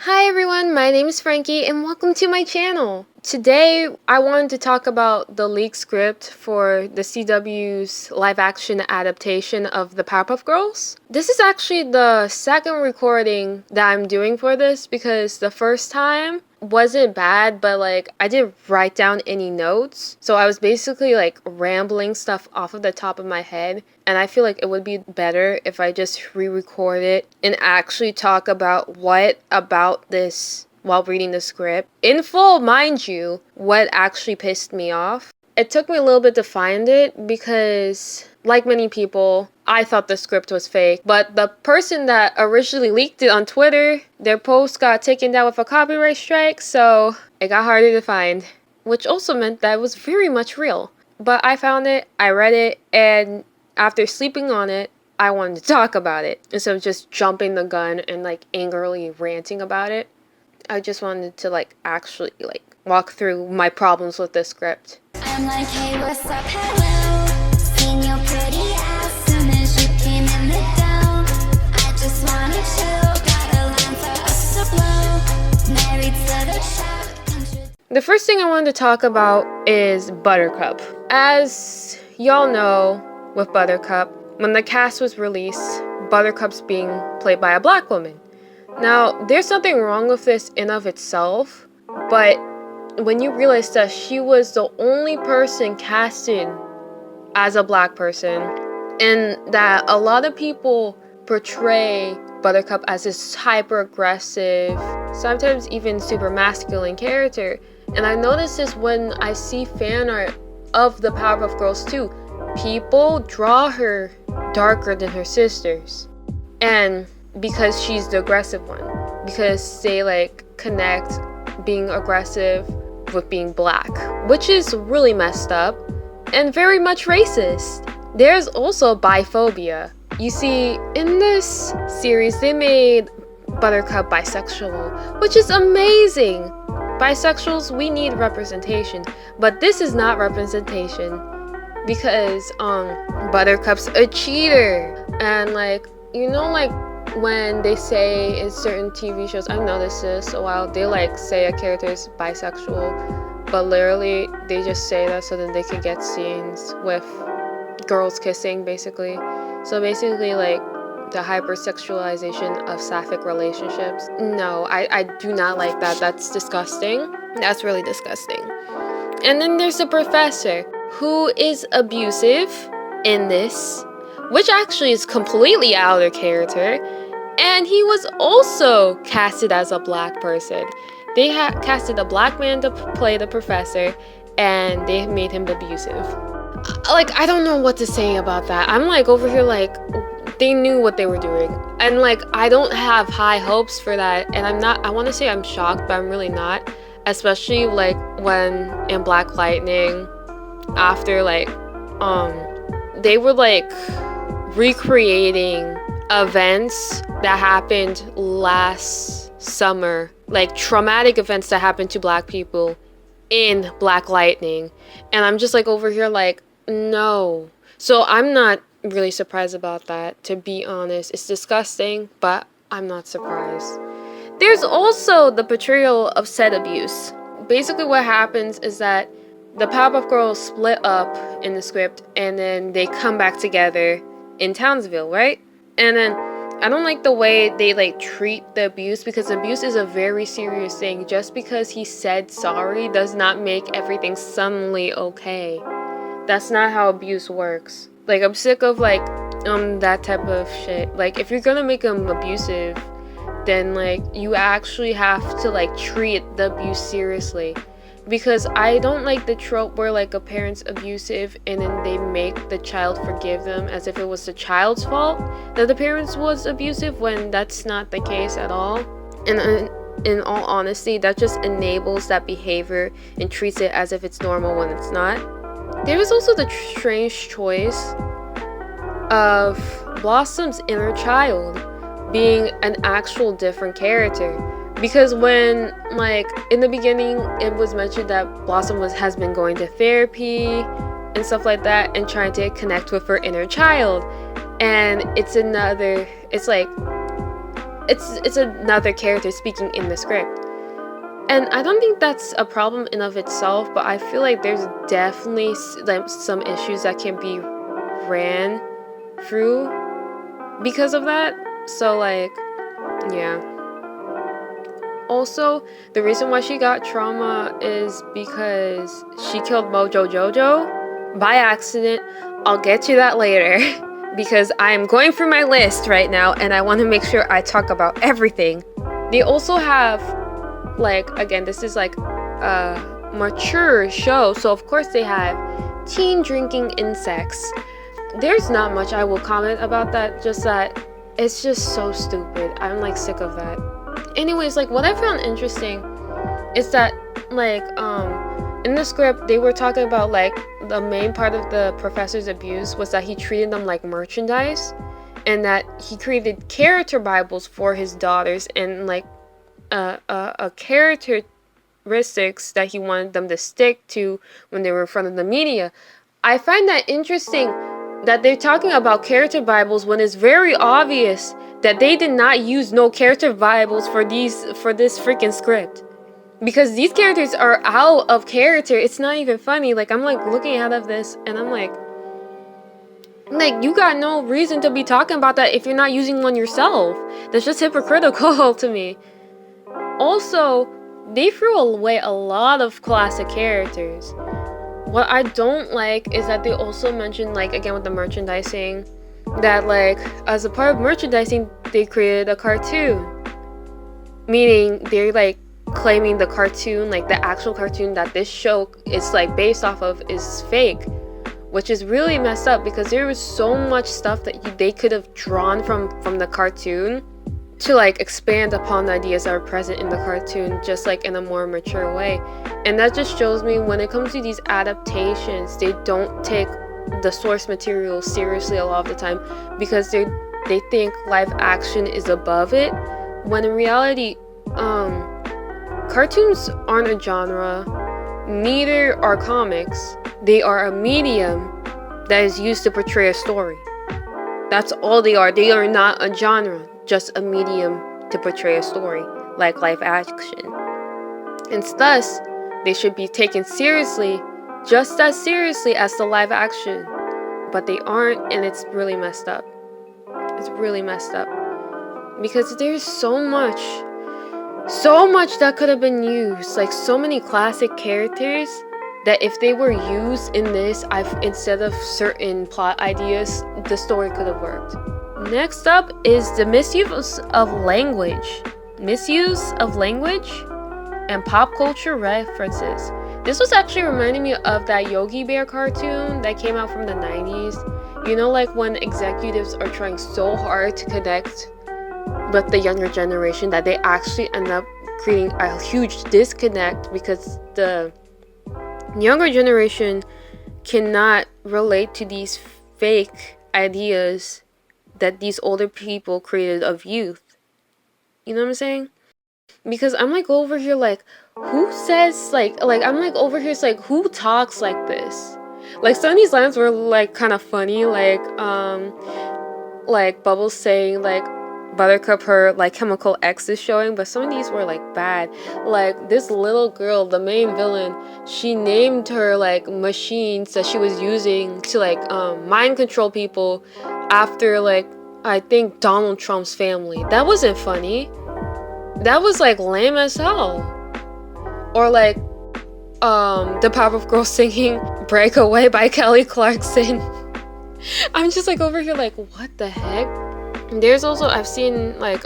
Hi everyone, my name is Frankie and welcome to my channel. Today I wanted to talk about the leaked script for the CW's live action adaptation of the Powerpuff Girls. This is actually the second recording that I'm doing for this because the first time wasn't bad, but I didn't write down any notes, so I was basically rambling stuff off of the top of my head, and I feel like it would be better if I just re-record it and actually talk about what about this while reading the script in full, mind you, what actually pissed me off. It took me a little bit to find it because, like many people, I thought the script was fake, but the person that originally leaked it on Twitter, their post got taken down with a copyright strike, so it got harder to find, which also meant that it was very much real. But I found it, I read it, and after sleeping on it, I wanted to talk about it instead of just jumping the gun and angrily ranting about it. I just wanted to actually walk through my problems with this script. I'm like, hey, what's up, hello? Seen your pretty ass soon as you came in the door. I just wanna chill, got a line for us to blow. Married to the shop. The first thing I wanted to talk about is Buttercup. As y'all know, with Buttercup, when the cast was released, Buttercup's being played by a black woman. Now, there's nothing wrong with this in of itself, but when you realize that she was the only person casted as a black person, and that a lot of people portray Buttercup as this hyper-aggressive, sometimes even super masculine character, and I noticed this when I see fan art of the Powerpuff Girls too. People draw her darker than her sisters, and because she's the aggressive one, because they connect being aggressive with being black, which is really messed up and very much racist. There's also biphobia. You see, in this series they made Buttercup bisexual, which is amazing. Bisexuals, we need representation, but this is not representation because Buttercup's a cheater, and when they say in certain TV shows, I've noticed this a while, they say a character is bisexual, but literally they just say that so that they can get scenes with girls kissing, basically. So basically the hypersexualization of sapphic relationships. No, I do not like that. That's disgusting. That's really disgusting. And then there's the professor, who is abusive in this, which actually is completely out of character. And he was also casted as a black person. They had casted a black man to play the professor, and they made him abusive. I don't know what to say about that. I'm over here they knew what they were doing. And I don't have high hopes for that. And I want to say I'm shocked, but I'm really not. Especially when in Black Lightning, after they were recreating events that happened last summer, traumatic events that happened to black people in Black Lightning, and I'm just over here no. So I'm not really surprised about that, to be honest. It's disgusting, but I'm not surprised. There's also the portrayal of set abuse. Basically what happens is that the Powerpuff Girls split up in the script, and then they come back together in Townsville, right? And then I don't like the way they treat the abuse, because abuse is a very serious thing. Just because he said sorry does not make everything suddenly okay. That's not how abuse works. I'm sick of that type of shit. If you're gonna make him abusive, then you actually have to treat the abuse seriously. Because I don't like the trope where a parent's abusive and then they make the child forgive them as if it was the child's fault that the parents was abusive, when that's not the case at all. And in all honesty, that just enables that behavior and treats it as if it's normal when it's not. There was also the strange choice of Blossom's inner child being an actual different character. Because when, in the beginning, it was mentioned that Blossom has been going to therapy and stuff like that and trying to connect with her inner child. And it's it's another character speaking in the script. And I don't think that's a problem in of itself, but I feel like there's definitely like some issues that can be ran through because of that. So like, yeah. Also, the reason why she got trauma is because she killed Mojo Jojo by accident. I'll get to that later because I'm going through my list right now and I want to make sure I talk about everything. They also have, like, again, this is like a mature show, so of course they have teen drinking insects. There's not much I will comment about that, just that it's just so stupid. I'm like sick of that. Anyways, like what I found interesting is that like in the script they were talking about like the main part of the professor's abuse was that he treated them like merchandise, and that he created character bibles for his daughters and like a characteristics that he wanted them to stick to when they were in front of the media. I find that interesting that they're talking about character bibles when it's very obvious that they did not use no character bibles for this freaking script, because these characters are out of character. It's not even funny. Like I'm like looking out of this and I'm like you got no reason to be talking about that if you're not using one yourself. That's just hypocritical to me. Also, they threw away a lot of classic characters. What I don't like is that they also mentioned, like, again with the merchandising, that like as a part of merchandising they created a cartoon, meaning they're like claiming the cartoon, like the actual cartoon that this show is like based off of, is fake, which is really messed up because there was so much stuff that they could have drawn from the cartoon to like expand upon the ideas that are present in the cartoon, just like in a more mature way. And that just shows me when it comes to these adaptations, they don't take the source material seriously a lot of the time because they think live action is above it, when in reality cartoons aren't a genre, neither are comics. They are a medium that is used to portray a story. That's all they are. They are not a genre, just a medium to portray a story, like live action. And thus, they should be taken seriously, just as seriously as the live action. But they aren't, and it's really messed up. It's really messed up. Because there's so much that could have been used. Like so many classic characters that if they were used in this, instead of certain plot ideas, the story could have worked. Next up is the misuse of language. Misuse of language and pop culture references. This was actually reminding me of that Yogi Bear cartoon that came out from the 90s. You know, like when executives are trying so hard to connect with the younger generation that they actually end up creating a huge disconnect because the younger generation cannot relate to these fake ideas that these older people created of youth. You know what I'm saying? Because I'm like over here like, who says like I'm like over here, it's like, who talks like this? Like some of these lines were like kind of funny, like Bubbles saying like Buttercup, her like chemical X is showing, but some of these were like bad. Like this little girl, the main villain, she named her like machines that she was using to like mind control people after like I think Donald Trump's family. That wasn't funny. That was like lame as hell. Or like the Powerpuff Girls singing Breakaway by Kelly Clarkson. I'm just like over here like, what the heck? There's also, I've seen like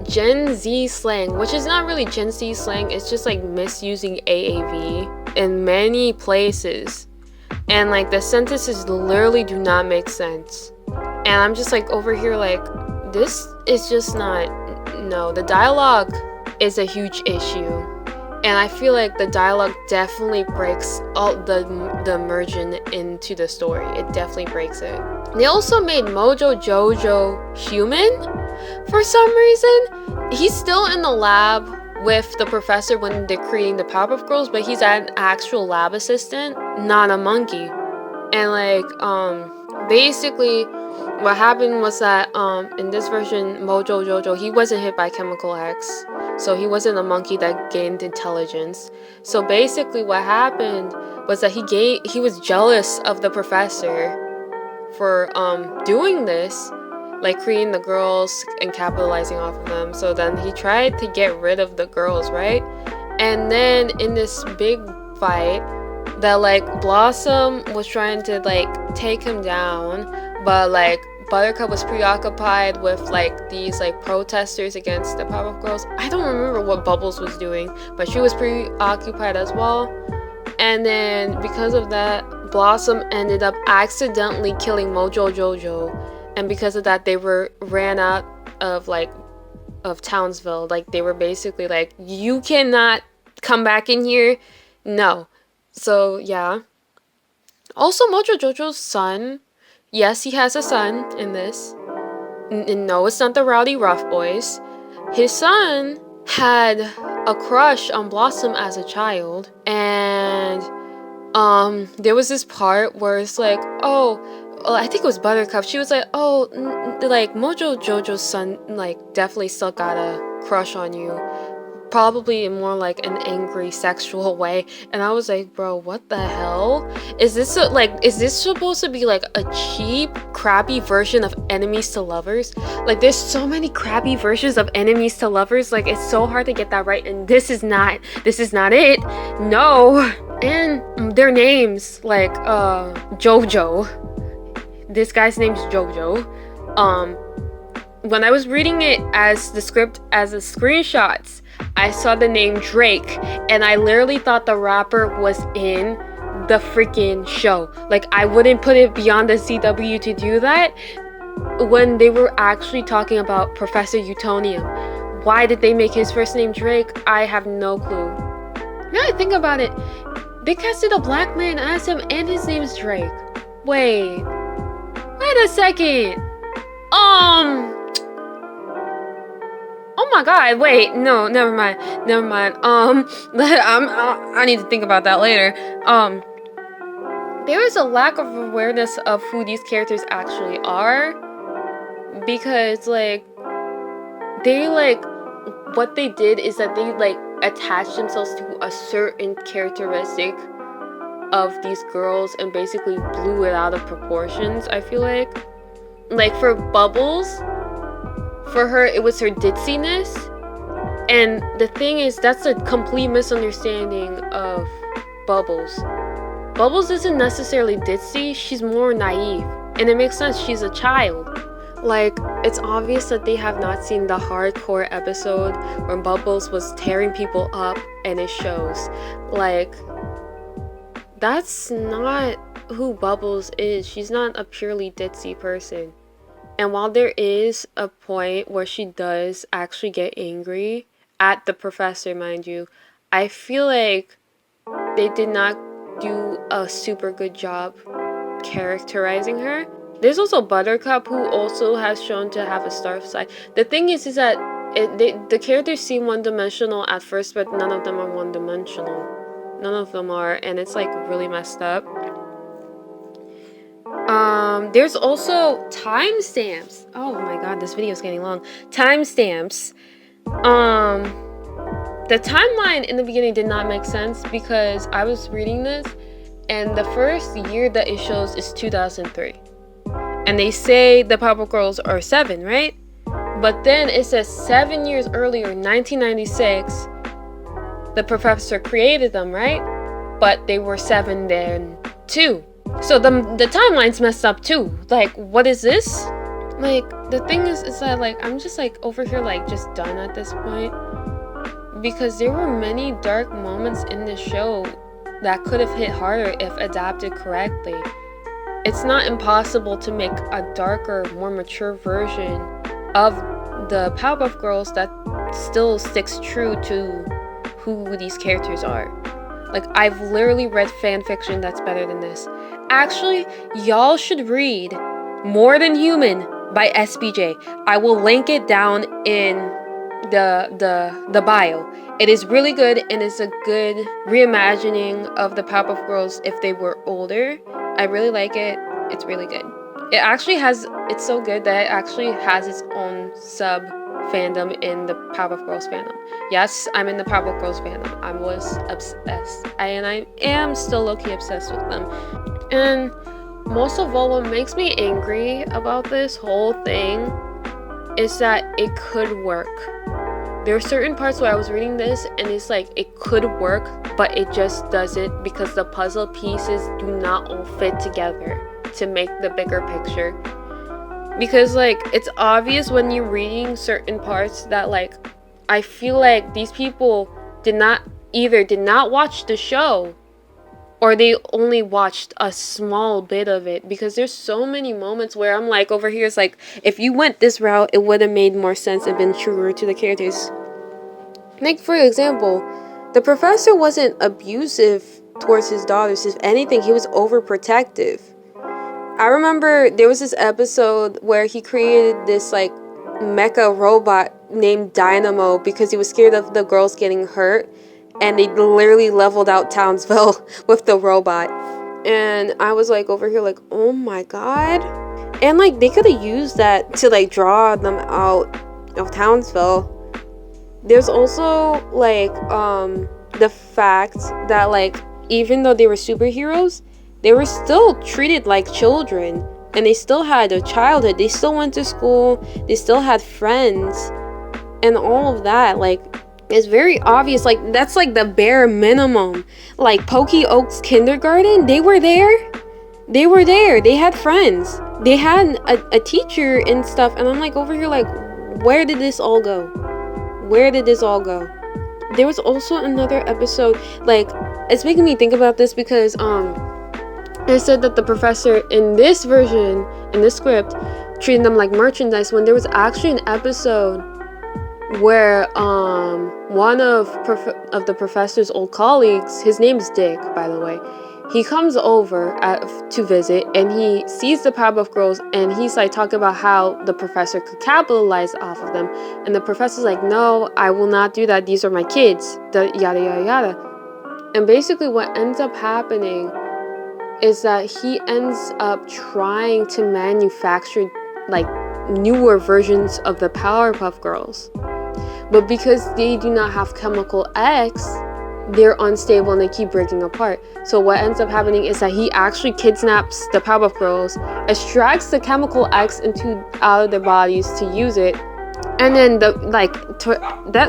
Gen Z slang, which is not really Gen Z slang, it's just like misusing AAV in many places. And like the sentences literally do not make sense. And I'm just like over here like, this is just not, no, the dialogue is a huge issue. And I feel like the dialogue definitely breaks all the immersion into the story. It definitely breaks it. They also made Mojo Jojo human for some reason. He's still in the lab with the professor when they're creating the Powerpuff Girls, but he's an actual lab assistant, not a monkey. And like basically what happened was that in this version, Mojo Jojo, he wasn't hit by Chemical X, so he wasn't a monkey that gained intelligence. So basically, what happened was that he was jealous of the professor for doing this, like creating the girls and capitalizing off of them. So then he tried to get rid of the girls, right? And then in this big fight, that like Blossom was trying to like take him down, but like Buttercup was preoccupied with like these like protesters against the Powerpuff Girls. I don't remember what Bubbles was doing, but she was preoccupied as well. And then because of that, Blossom ended up accidentally killing Mojo Jojo, and because of that, they ran out of Townsville. Like they were basically like, you cannot come back in here. No. So yeah. Also, Mojo Jojo's son. Yes, he has a son in this. No, it's not the Rowdy Rough Boys. His son had a crush on Blossom as a child, and there was this part where it's like, oh, I think it was Buttercup. She was like, oh, like Mojo Jojo's son, like definitely still got a crush on you, probably in more like an angry sexual way. And I was like, bro, what the hell is this? Is this supposed to be like a cheap, crappy version of Enemies to Lovers? Like there's so many crappy versions of Enemies to Lovers. Like it's so hard to get that right, and this is not it. No. And their names, like Jojo, this guy's name's Jojo. When I was reading it as the script as the screenshots, I saw the name Drake, and I literally thought the rapper was in the freaking show. Like I wouldn't put it beyond the CW to do that when they were actually talking about Professor Utonium. Why did they make his first name Drake? I have no clue. Now I think about it, they casted a black man as him and his name's Drake. Wait a second. Oh my god, wait, no, never mind. I need to think about that later. There is a lack of awareness of who these characters actually are, because what they did is that they attached themselves to a certain characteristic of these girls and basically blew it out of proportions. I feel like for Bubbles, for her it was her ditziness, and the thing is that's a complete misunderstanding of Bubbles. Bubbles isn't necessarily ditzy, she's more naive, and it makes sense, she's a child. It's obvious that they have not seen the hardcore episode where Bubbles was tearing people up, and it shows. That's not who Bubbles is. She's not a purely ditzy person. And while there is a point where she does actually get angry at the professor, mind you, I feel like they did not do a super good job characterizing her. There's also Buttercup, who also has shown to have a star side. The thing is that the characters seem one-dimensional at first, but none of them are one-dimensional. None of them are, and it's really messed up. There's also timestamps. Oh my god, this video is getting long. Timestamps. The timeline in the beginning did not make sense because I was reading this, and the first year that it shows is 2003. And they say the Powerpuff Girls are 7, right? But then it says 7 years earlier, 1996, the professor created them, right? But they were 7 then too. So the timeline's messed up too. What is this? The thing is that I'm just over here just done at this point, because there were many dark moments in this show that could have hit harder if adapted correctly. It's not impossible to make a darker, more mature version of the Powerpuff Girls that still sticks true to who these characters are. I've literally read fan fiction that's better than this. Actually, y'all should read More Than Human by SBJ. I will link it down in the bio. It is really good, and it's a good reimagining of the Powerpuff Girls if they were older. I really like it. It's really good. It's so good that it actually has its own sub fandom in the Powerpuff Girls fandom. Yes, I'm in the Powerpuff Girls fandom. I was obsessed. I am still low-key obsessed with them. And most of all, what makes me angry about this whole thing is that it could work. There are certain parts where I was reading this and it's like it could work, but it just doesn't because the puzzle pieces do not all fit together to make the bigger picture. Because like it's obvious when you're reading certain parts that like I feel like these people did not watch the show or they only watched a small bit of it, because there's so many moments where I'm like, over here it's like, if you went this route it would have made more sense and been truer to the characters. Like, for example, the professor wasn't abusive towards his daughters. If anything, he was overprotective. I remember there was this episode where he created this like mecha robot named Dynamo because he was scared of the girls getting hurt, and they literally leveled out Townsville with the robot. And I was like over here like, oh my god. And like they could have used that to like draw them out of Townsville. There's also like the fact that like even though they were superheroes, they were still treated like children, and they still had a childhood. They still went to school, they still had friends, and all of that. Like, it's very obvious. Like, that's like the bare minimum. Like Pokey Oaks Kindergarten, they were there. They had friends. They had a teacher and stuff. And I'm like over here like, where did this all go? Where did this all go? There was also another episode, like, it's making me think about this because they said that the professor in this version, in this script, treated them like merchandise, when there was actually an episode where one of the professor's old colleagues, his name's Dick, by the way, he comes over to visit, and he sees the Powerpuff Girls, and he's like talking about how the professor could capitalize off of them, and the professor's like, no, I will not do that, these are my kids, the yada yada yada. And basically what ends up happening is that he ends up trying to manufacture like newer versions of the Powerpuff Girls, but because they do not have chemical X, they're unstable and they keep breaking apart. So what ends up happening is that he actually kidnaps the Powerpuff Girls, extracts the chemical X out of their bodies to use it, and then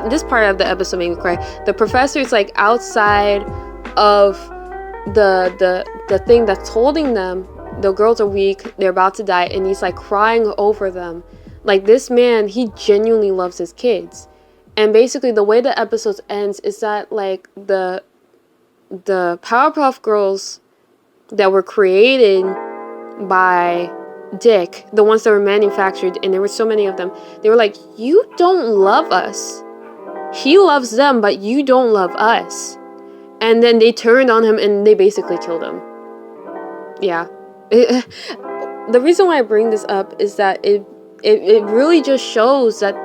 this part of the episode made me cry. The professor is like outside of the thing that's holding them. The girls are weak, they're about to die, and he's like crying over them. Like, this man, he genuinely loves his kids. And basically the way the episode ends is that like the Powerpuff Girls that were created by Dick, the ones that were manufactured, and there were so many of them, they were like, you don't love us. He loves them, but you don't love us. And then they turned on him and they basically killed him. Yeah. The reason why I bring this up is that it really just shows that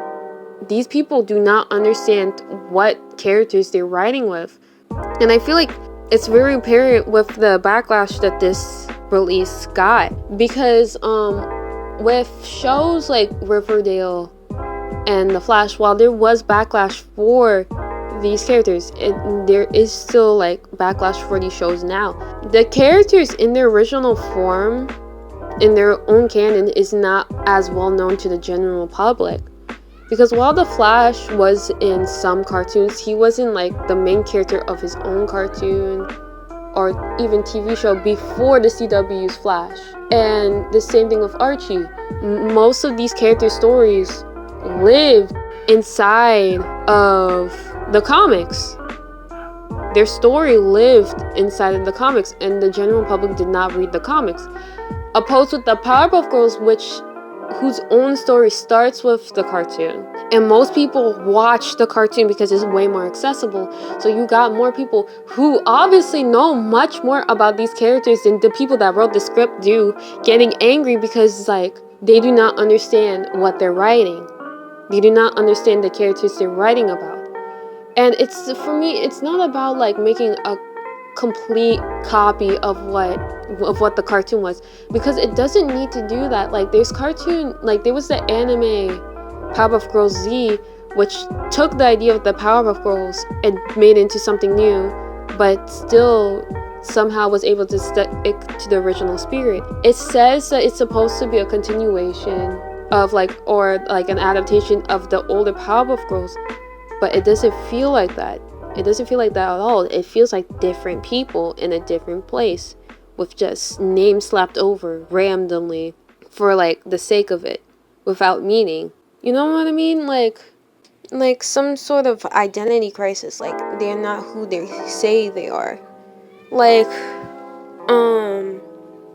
these people do not understand what characters they're writing with. And I feel like it's very apparent with the backlash that this release got. Because with shows like Riverdale and The Flash, while there was backlash for these characters, there is still like backlash for these shows now. The characters in their original form, in their own canon, is not as well known to the general public. Because while the Flash was in some cartoons, he wasn't like the main character of his own cartoon or even TV show before the CW's Flash. And the same thing with Archie. Most of these character stories lived inside of the comics. Their story lived inside of the comics, and the general public did not read the comics. Opposed with the Powerpuff Girls, whose own story starts with the cartoon, and most people watch the cartoon because it's way more accessible. So you got more people who obviously know much more about these characters than the people that wrote the script do, getting angry because like they do not understand what they're writing. They do not understand the characters they're writing about. And for me, it's not about like making complete copy of what the cartoon was, because it doesn't need to do that. Like there's cartoon, like there was the anime Powerpuff Girls Z, which took the idea of the Powerpuff Girls and made it into something new, but still somehow was able to stick to the original spirit. It says that it's supposed to be a continuation of or an adaptation of the older Powerpuff Girls, but it doesn't feel like that. It doesn't feel like that at all. It feels like different people in a different place with just names slapped over randomly for the sake of it without meaning. You know what I mean? Like some sort of identity crisis. Like they're not who they say they are.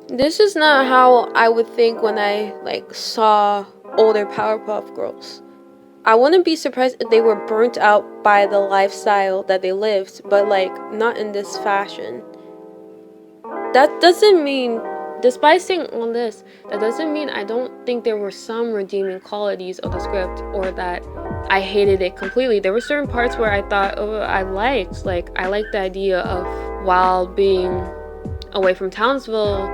This is not how I would think when I saw older Powerpuff Girls. I wouldn't be surprised if they were burnt out by the lifestyle that they lived, but not in this fashion. That doesn't mean, despite saying all this, that doesn't mean I don't think there were some redeeming qualities of the script or that I hated it completely. There were certain parts where I thought, oh, I liked the idea of while being away from Townsville,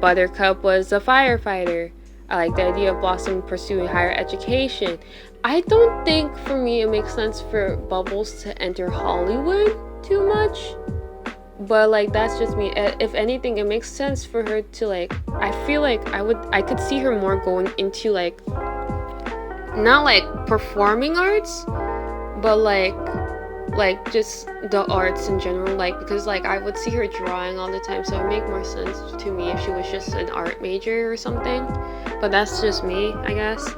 Buttercup was a firefighter. I like the idea of Blossom pursuing higher education. I don't think for me it makes sense for Bubbles to enter Hollywood too much. But that's just me. If anything, it makes sense for her to I feel like I could see her more going into not performing arts, but just the arts in general, because I would see her drawing all the time, so it would make more sense to me if she was just an art major or something. But that's just me, I guess.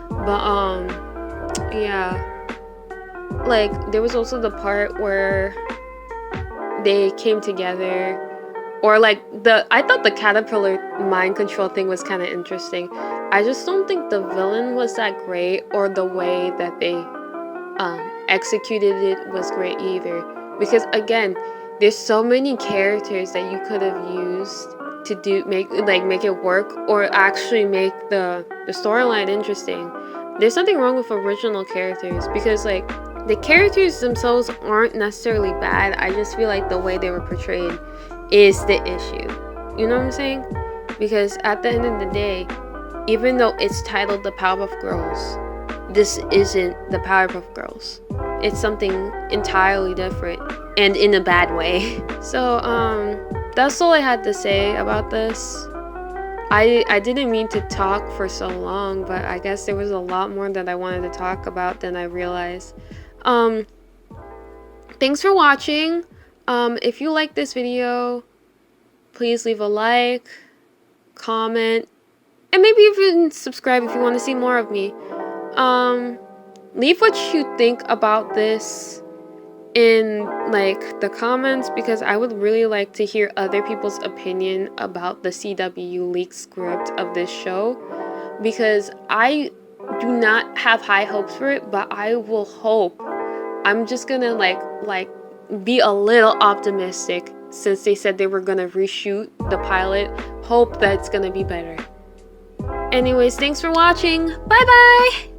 But yeah, there was also the part where they came together, or I thought the caterpillar mind control thing was kind of interesting. I just don't think the villain was that great, or the way that they executed it was great either, because again, there's so many characters that you could have used to make it work, or actually make the storyline interesting. There's nothing wrong with original characters, because the characters themselves aren't necessarily bad. I just feel like the way they were portrayed is the issue. You know what I'm saying? Because at the end of the day, even though it's titled the Powerpuff Girls, this isn't the Powerpuff Girls. It's something entirely different, and in a bad way. So that's all I had to say about this. I didn't mean to talk for so long, but I guess there was a lot more that I wanted to talk about than I realized. Thanks for watching. If you like this video, please leave a like, comment, and maybe even subscribe if you want to see more of me. Leave what you think about this in the comments, because I would really like to hear other people's opinion about the CW leaked script of this show, because I do not have high hopes for it, but I will hope. I'm just gonna be a little optimistic, since they said they were gonna reshoot the pilot. Hope that it's gonna be better. Anyways, thanks for watching. Bye bye.